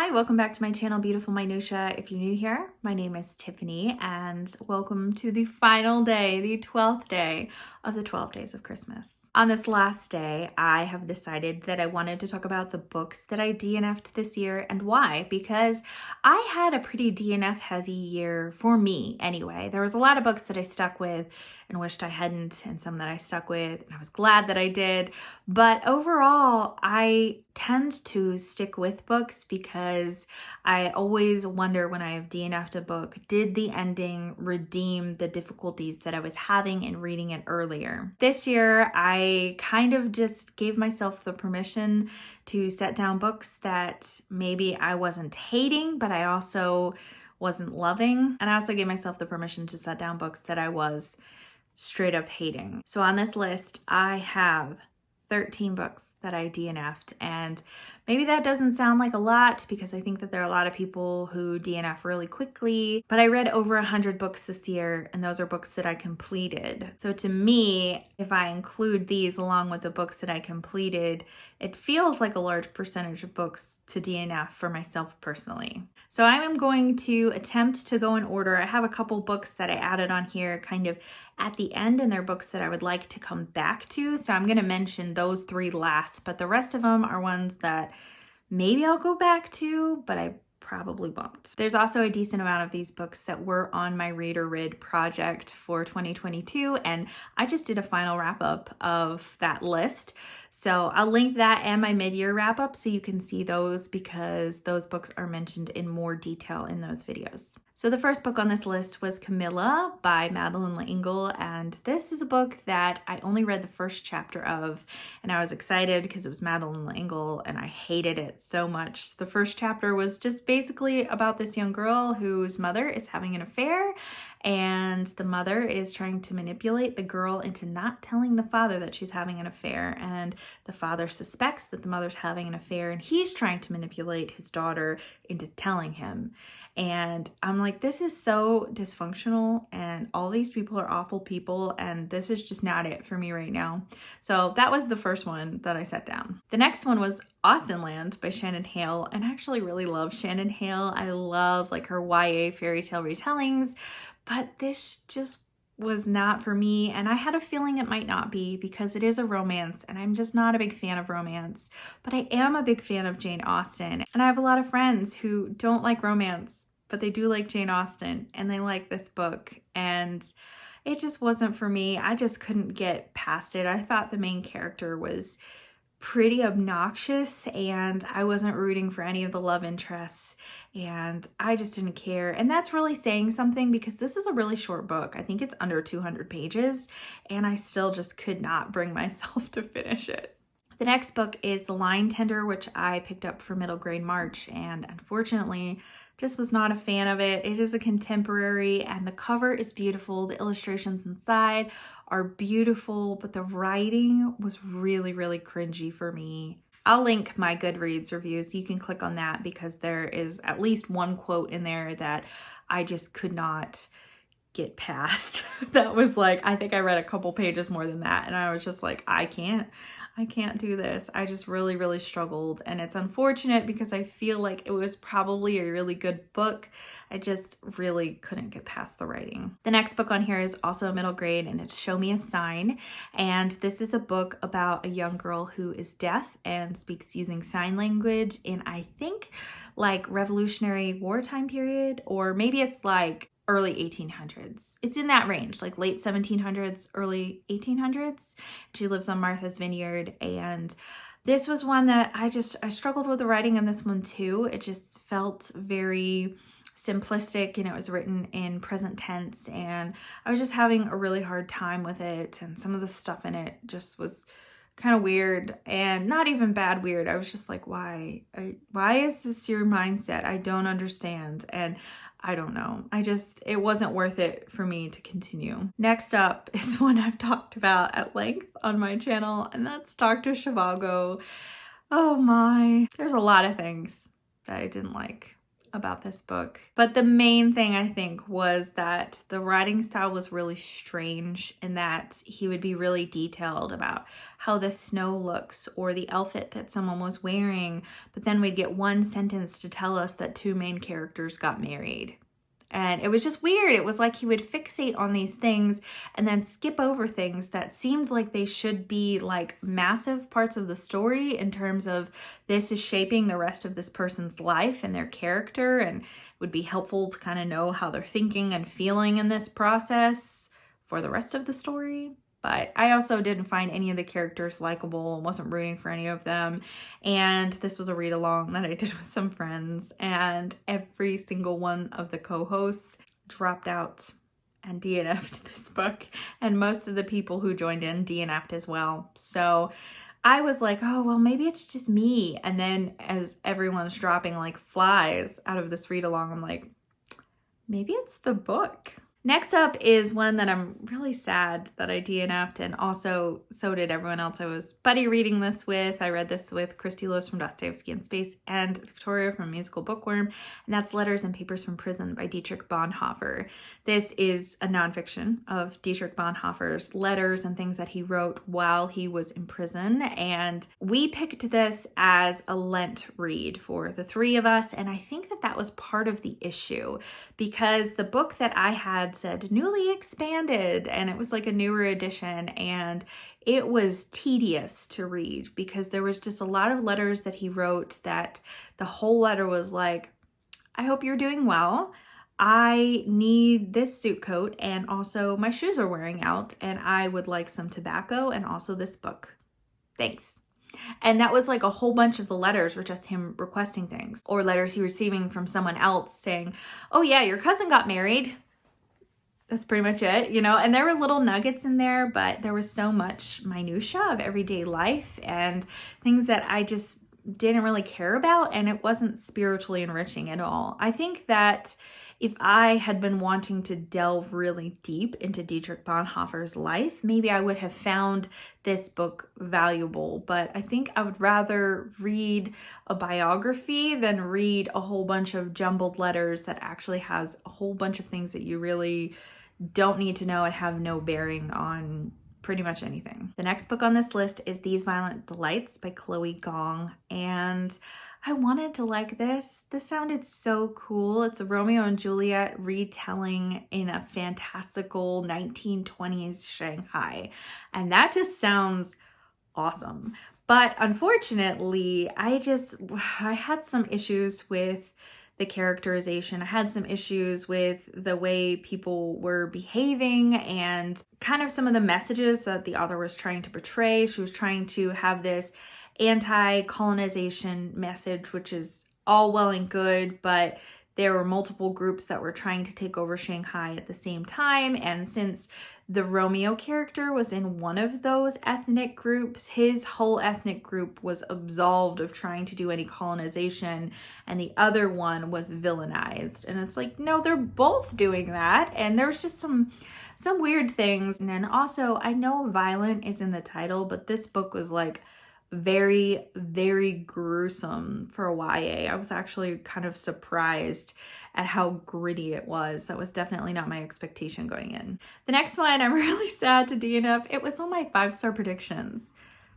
Hi, welcome back to my channel, Beautiful Minutia. If you're new here, my name is Tiffany and welcome to the final day, the 12th day of the 12 days of Christmas. On this last day, I have decided that I wanted to talk about the books that I DNF'd this year and why, because I had a pretty DNF heavy year for me anyway. There was a lot of books that I stuck with and wished I hadn't, and some that I stuck with, and I was glad that I did. But overall, I tend to stick with books because I always wonder when I have DNF'd a book, did the ending redeem the difficulties that I was having in reading it earlier? This year, I kind of just gave myself the permission to set down books that maybe I wasn't hating, but I also wasn't loving. And I also gave myself the permission to set down books that I was straight up hating. So on this list, I have 13 books that I DNF'd, and maybe that doesn't sound like a lot because I think that there are a lot of people who DNF really quickly, but I read over 100 books this year, and those are books that I completed. So to me, if I include these along with the books that I completed, it feels like a large percentage of books to DNF for myself personally. So I am going to attempt to go in order. I have a couple books that I added on here kind of at the end, and they're books that I would like to come back to. So I'm going to mention those three last, but the rest of them are ones that maybe I'll go back to, but I probably won't. There's also a decent amount of these books that were on my Read or Rid project for 2022, and I just did a final wrap up of that list. So I'll link that and my mid-year wrap up so you can see those because those books are mentioned in more detail in those videos. So the first book on this list was Camilla by Madeleine L'Engle, and this is a book that I only read the first chapter of, and I was excited because it was Madeleine L'Engle, and I hated it so much. The first chapter was just basically about this young girl whose mother is having an affair, and the mother is trying to manipulate the girl into not telling the father that she's having an affair, and the father suspects that the mother's having an affair, and he's trying to manipulate his daughter into telling him. And I'm like, this is so dysfunctional, and all these people are awful people, and this is just not it for me right now. So that was the first one that I set down. The next one was Austenland by Shannon Hale, and I actually really love Shannon Hale. I love like her YA fairy tale retellings, but this just was not for me, and I had a feeling it might not be because it is a romance, and I'm just not a big fan of romance, but I am a big fan of Jane Austen, and I have a lot of friends who don't like romance, but they do like Jane Austen, and they like this book, and it just wasn't for me. I just couldn't get past it. I thought the main character was pretty obnoxious, and I wasn't rooting for any of the love interests, and I just didn't care. And that's really saying something because this is a really short book. I think it's under 200 pages, and I still just could not bring myself to finish it. The next book is The Line Tender, which I picked up for middle grade March, and unfortunately just was not a fan of it. It is a contemporary, and the cover is beautiful. The illustrations inside are beautiful, but the writing was really, really cringy for me. I'll link my Goodreads reviews. You can click on that because there is at least one quote in there that I just could not get past. That was like, I think I read a couple pages more than that, and I was just like, I can't do this. I just really, really struggled, and it's unfortunate because I feel like it was probably a really good book. I just really couldn't get past the writing. The next book on here is also a middle grade, and it's Show Me a Sign, and this is a book about a young girl who is deaf and speaks using sign language in, I think, like Revolutionary wartime period, or maybe it's like early 1800s. It's in that range, like late 1700s, early 1800s. She lives on Martha's Vineyard, and this was one that I struggled with the writing on this one too. It just felt very simplistic, and it was written in present tense, and I was just having a really hard time with it, and some of the stuff in it just was kind of weird, and not even bad weird. I was just like, why is this your mindset? I don't understand, and I don't know. It wasn't worth it for me to continue. Next up is one I've talked about at length on my channel, and that's Dr. Zhivago. Oh my, there's a lot of things that I didn't like about this book. But the main thing I think was that the writing style was really strange in that he would be really detailed about how the snow looks or the outfit that someone was wearing, but then we'd get one sentence to tell us that two main characters got married. And it was just weird. It was like he would fixate on these things and then skip over things that seemed like they should be like massive parts of the story in terms of this is shaping the rest of this person's life and their character, and it would be helpful to kind of know how they're thinking and feeling in this process for the rest of the story. But I also didn't find any of the characters likable and wasn't rooting for any of them. And this was a read along that I did with some friends, and every single one of the co-hosts dropped out and DNF'd this book. And most of the people who joined in DNF'd as well. So I was like, oh, well, maybe it's just me. And then as everyone's dropping like flies out of this read along, I'm like, maybe it's the book. Next up is one that I'm really sad that I DNF'd, and also so did everyone else I was buddy reading this with. I read this with Christy Lewis from Dostoevsky in Space and Victoria from Musical Bookworm, and that's Letters and Papers from Prison by Dietrich Bonhoeffer. This is a nonfiction of Dietrich Bonhoeffer's letters and things that he wrote while he was in prison, and we picked this as a Lent read for the three of us, and I think that that was part of the issue, because the book that I had said newly expanded, and it was like a newer edition, and it was tedious to read because there was just a lot of letters that he wrote that the whole letter was like, I hope you're doing well. I need this suit coat, and also my shoes are wearing out, and I would like some tobacco and also this book. Thanks. And that was like a whole bunch of the letters were just him requesting things, or letters he was receiving from someone else saying, oh yeah, your cousin got married. That's pretty much it, you know, and there were little nuggets in there, but there was so much minutia of everyday life and things that I just didn't really care about, and it wasn't spiritually enriching at all. I think that if I had been wanting to delve really deep into Dietrich Bonhoeffer's life, maybe I would have found this book valuable, but I think I would rather read a biography than read a whole bunch of jumbled letters that actually has a whole bunch of things that you really don't need to know and have no bearing on pretty much anything. The next book on this list is These Violent Delights by Chloe Gong, and I wanted to like this. This sounded so cool. It's a Romeo and Juliet retelling in a fantastical 1920s Shanghai, and that just sounds awesome. But unfortunately, I had some issues with the characterization. I had some issues with the way people were behaving and kind of some of the messages that the author was trying to portray. She was trying to have this anti-colonization message, which is all well and good, but there were multiple groups that were trying to take over Shanghai at the same time. And since the Romeo character was in one of those ethnic groups, his whole ethnic group was absolved of trying to do any colonization, and the other one was villainized. And it's like, no, they're both doing that. And there's just some weird things. And then also, I know violent is in the title, but this book was like very, very gruesome for a YA. I was actually kind of surprised at how gritty it was. That was definitely not my expectation going in. The next one, I'm really sad to DNF. It was on my 5-star predictions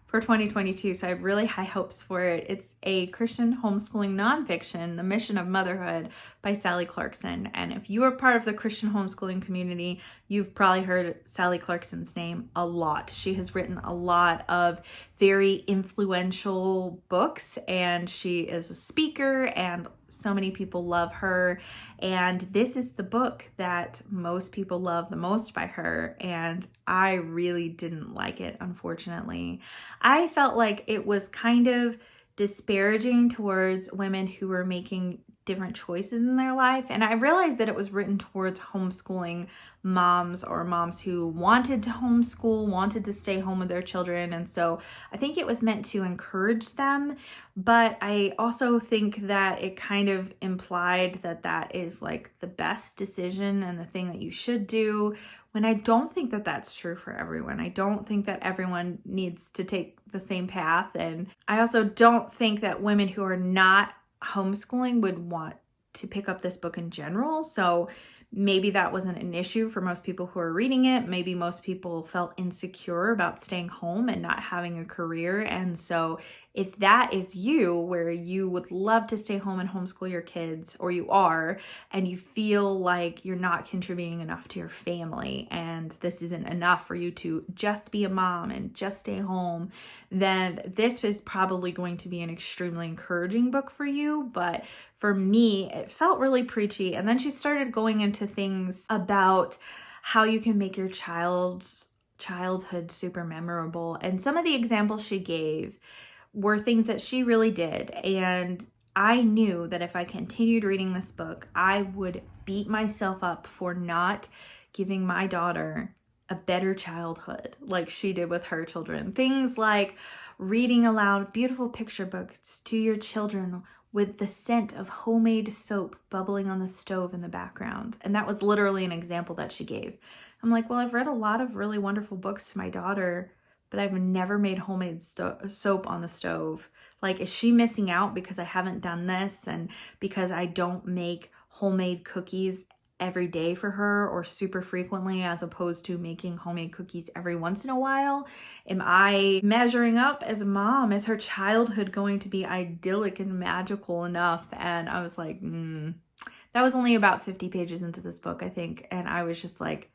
for 2022, so I have really high hopes for it. It's a Christian homeschooling nonfiction, The Mission of Motherhood by Sally Clarkson. And if you are part of the Christian homeschooling community, you've probably heard Sally Clarkson's name a lot. She has written a lot of very influential books, and she is a speaker, and so many people love her. And this is the book that most people love the most by her, and I really didn't like it, unfortunately. I felt like it was kind of disparaging towards women who were making different choices in their life, and I realized that it was written towards homeschooling moms or moms who wanted to homeschool, wanted to stay home with their children, and so I think it was meant to encourage them, but I also think that it kind of implied that that is like the best decision and the thing that you should do, when I don't think that that's true for everyone. I don't think that everyone needs to take the same path, and I also don't think that women who are not homeschooling would want to pick up this book in general. So maybe that wasn't an issue for most people who are reading it. Maybe most people felt insecure about staying home and not having a career. And so if that is you, where you would love to stay home and homeschool your kids, or you are, and you feel like you're not contributing enough to your family, and this isn't enough for you to just be a mom and just stay home, then this is probably going to be an extremely encouraging book for you. But for me, it felt really preachy. And then she started going into things about how you can make your childhood super memorable. And some of the examples she gave were things that she really did. And I knew that if I continued reading this book, I would beat myself up for not giving my daughter a better childhood like she did with her children. Things like reading aloud beautiful picture books to your children with the scent of homemade soap bubbling on the stove in the background. And that was literally an example that she gave. I'm like, well, I've read a lot of really wonderful books to my daughter, but I've never made homemade soap on the stove. Like, is she missing out because I haven't done this, and because I don't make homemade cookies every day for her or super frequently, as opposed to making homemade cookies every once in a while? Am I measuring up as a mom? Is her childhood going to be idyllic and magical enough? And I was like, that was only about 50 pages into this book, I think. And I was just like,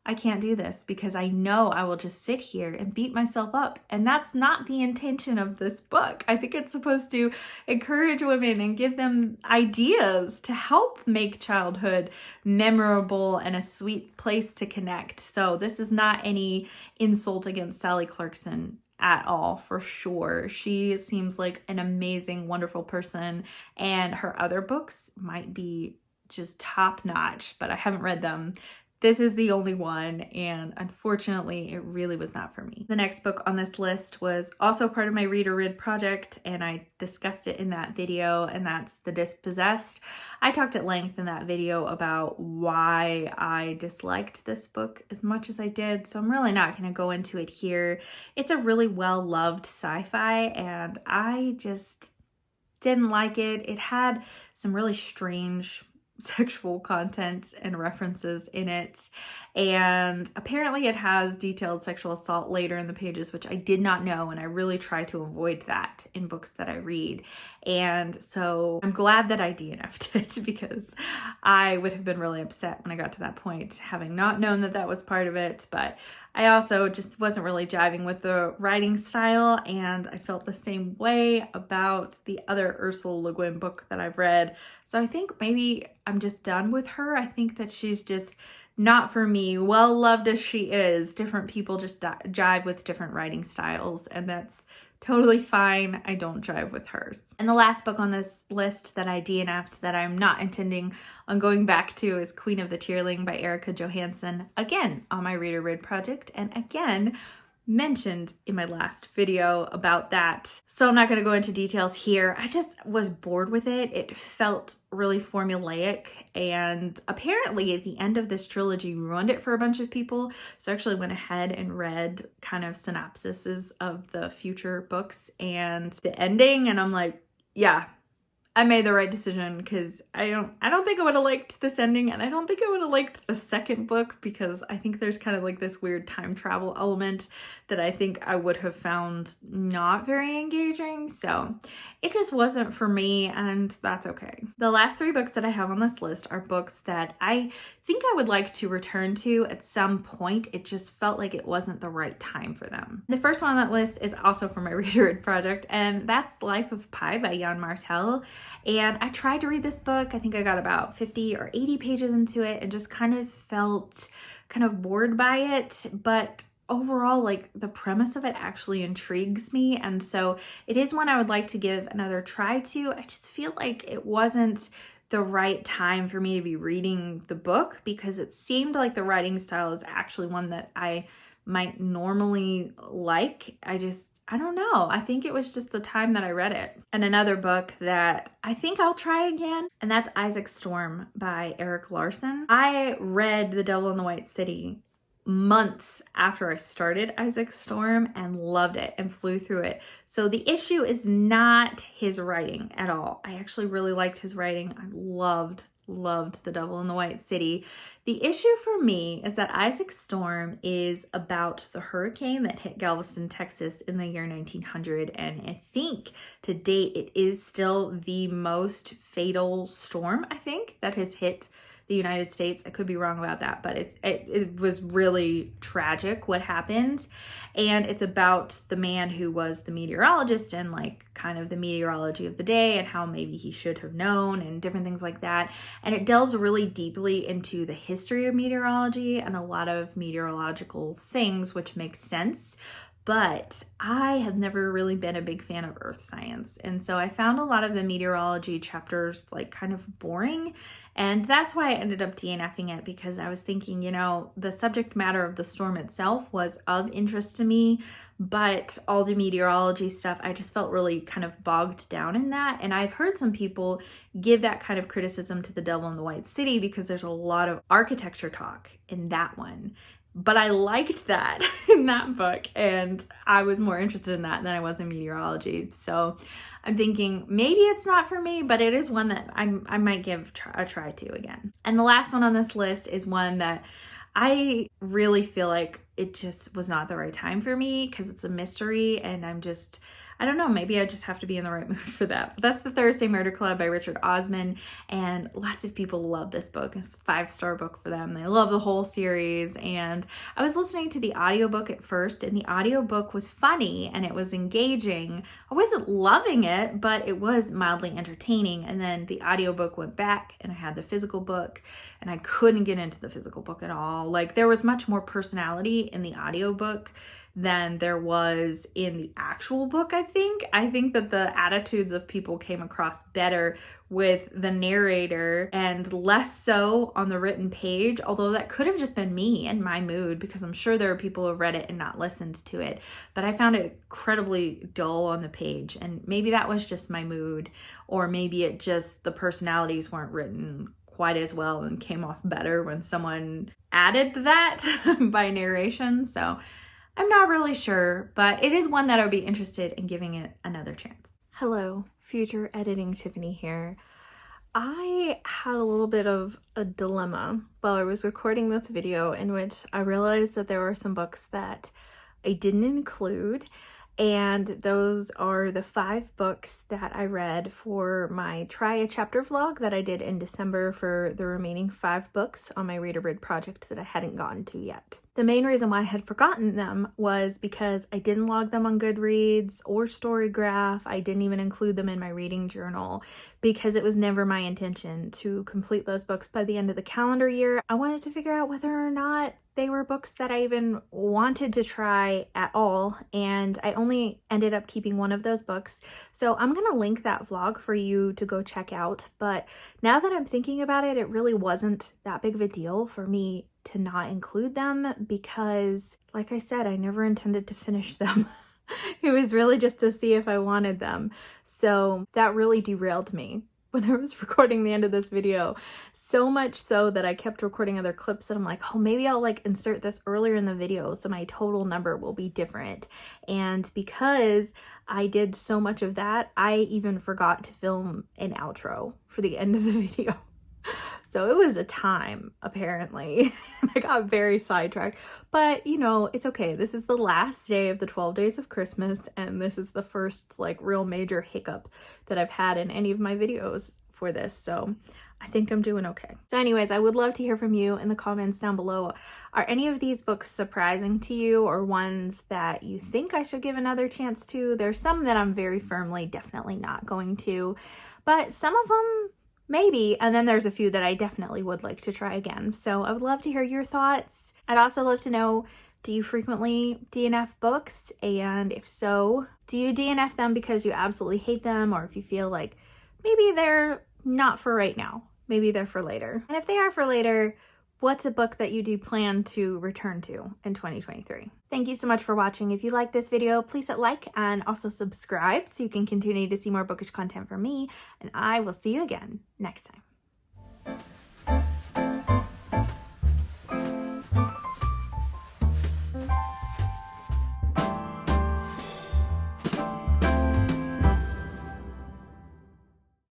I can't do this, because I know I will just sit here and beat myself up. And that's not the intention of this book. I think it's supposed to encourage women and give them ideas to help make childhood memorable and a sweet place to connect. So this is not any insult against Sally Clarkson at all, for sure. She seems like an amazing, wonderful person, and her other books might be just top notch, but I haven't read them. This is the only one, and unfortunately, it really was not for me. The next book on this list was also part of my Reader Read project, and I discussed it in that video, and that's The Dispossessed. I talked at length in that video about why I disliked this book as much as I did, so I'm really not going to go into it here. It's a really well-loved sci-fi, and I just didn't like it. It had some really strange sexual content and references in it, and apparently it has detailed sexual assault later in the pages, which I did not know, and I really try to avoid that in books that I read. And so I'm glad that I DNF'd it, because I would have been really upset when I got to that point, having not known that that was part of it. But I also just wasn't really jiving with the writing style, and I felt the same way about the other Ursula Le Guin book that I've read. So I think maybe I'm just done with her. I think that she's just not for me. Well loved as she is, different people just jive with different writing styles, and that's totally fine. I don't jive with hers. And the last book on this list that I DNF'd that I'm not intending on going back to is Queen of the Tearling by Erica Johansson, again on my Reader Read project, and again mentioned in my last video about that. So I'm not going to go into details here. I just was bored with it. It felt really formulaic, and apparently at the end of this trilogy ruined it for a bunch of people. So I actually went ahead and read kind of synopsises of the future books and the ending, and I'm like, yeah, I made the right decision, because I don't think I would have liked this ending, and I don't think I would have liked the second book, because I think there's kind of like this weird time travel element that I think I would have found not very engaging. So it just wasn't for me, and that's okay. The last 3 books that I have on this list are books that I think I would like to return to at some point. It just felt like it wasn't the right time for them. The first one on that list is also from my Reader Read project, and that's Life of Pi by Jan Martel. And I tried to read this book. I think I got about 50 or 80 pages into it and just kind of felt kind of bored by it. But overall, like, the premise of it actually intrigues me. And so it is one I would like to give another try to. I just feel like it wasn't the right time for me to be reading the book, because it seemed like the writing style is actually one that I might normally like. I don't know. I think it was just the time that I read it. And another book that I think I'll try again, and that's Isaac Storm by Erik Larson. I read The Devil in the White City months after I started Isaac Storm and loved it and flew through it. So the issue is not his writing at all. I actually really liked his writing. I loved The Devil in the White City. The issue for me is that Isaac Storm is about the hurricane that hit Galveston, Texas in the year 1900. And I think to date, it is still the most fatal storm, I think, that has hit the United States. I could be wrong about that, but it was really tragic what happened. And it's about the man who was the meteorologist and like kind of the meteorology of the day and how maybe he should have known and different things like that. And it delves really deeply into the history of meteorology and a lot of meteorological things, which makes sense. But I have never really been a big fan of earth science. And so I found a lot of the meteorology chapters like kind of boring. And that's why I ended up DNFing it, because I was thinking, you know, the subject matter of the storm itself was of interest to me, but all the meteorology stuff, I just felt really kind of bogged down in that. And I've heard some people give that kind of criticism to The Devil in the White City because there's a lot of architecture talk in that one. But I liked that in that book, and I was more interested in that than I was in meteorology. So I'm thinking maybe it's not for me, but it is one that I might give a try to again. And the last one on this list is one that I really feel like it just was not the right time for me because it's a mystery, and I don't know, maybe I just have to be in the right mood for that. But that's The Thursday Murder Club by Richard Osman, and lots of people love this book. It's a 5-star book for them. They love the whole series, and I was listening to the audiobook at first, and the audiobook was funny and it was engaging. I wasn't loving it, but it was mildly entertaining. And then the audiobook went back and I had the physical book, and I couldn't get into the physical book at all. Like, there was much more personality in the audiobook than there was in the actual book, I think. I think that the attitudes of people came across better with the narrator and less so on the written page, although that could have just been me and my mood, because I'm sure there are people who have read it and not listened to it. But I found it incredibly dull on the page, and maybe that was just my mood, or maybe it just, the personalities weren't written quite as well and came off better when someone added that by narration. So I'm not really sure, but it is one that I would be interested in giving it another chance. Hello, future editing Tiffany here. I had a little bit of a dilemma while I was recording this video, in which I realized that there were some books that I didn't include, and those are the 5 books that I read for my Try a Chapter vlog that I did in December for the remaining 5 books on my Read a Read project that I hadn't gotten to yet. The main reason why I had forgotten them was because I didn't log them on Goodreads or Storygraph. I didn't even include them in my reading journal because it was never my intention to complete those books by the end of the calendar year. I wanted to figure out whether or not they were books that I even wanted to try at all, and I only ended up keeping one of those books. So I'm gonna link that vlog for you to go check out, but now that I'm thinking about it, it really wasn't that big of a deal for me to not include them because, like I said, I never intended to finish them. It was really just to see if I wanted them. So that really derailed me when I was recording the end of this video, so much so that I kept recording other clips and I'm like, oh, maybe I'll like insert this earlier in the video so my total number will be different. And because I did so much of that, I even forgot to film an outro for the end of the video. So it was a time, apparently. I got very sidetracked, but you know, it's okay. This is the last day of the 12 days of Christmas, and this is the first like real major hiccup that I've had in any of my videos for this. So I think I'm doing okay. So anyways, I would love to hear from you in the comments down below. Are any of these books surprising to you, or ones that you think I should give another chance to? There's some that I'm very firmly definitely not going to, but some of them maybe, and then there's a few that I definitely would like to try again. So I would love to hear your thoughts. I'd also love to know, do you frequently DNF books? And if so, do you DNF them because you absolutely hate them, or if you feel like maybe they're not for right now, maybe they're for later? And if they are for later, what's a book that you do plan to return to in 2023? Thank you so much for watching. If you like this video, please hit like and also subscribe so you can continue to see more bookish content from me, and I will see you again next time.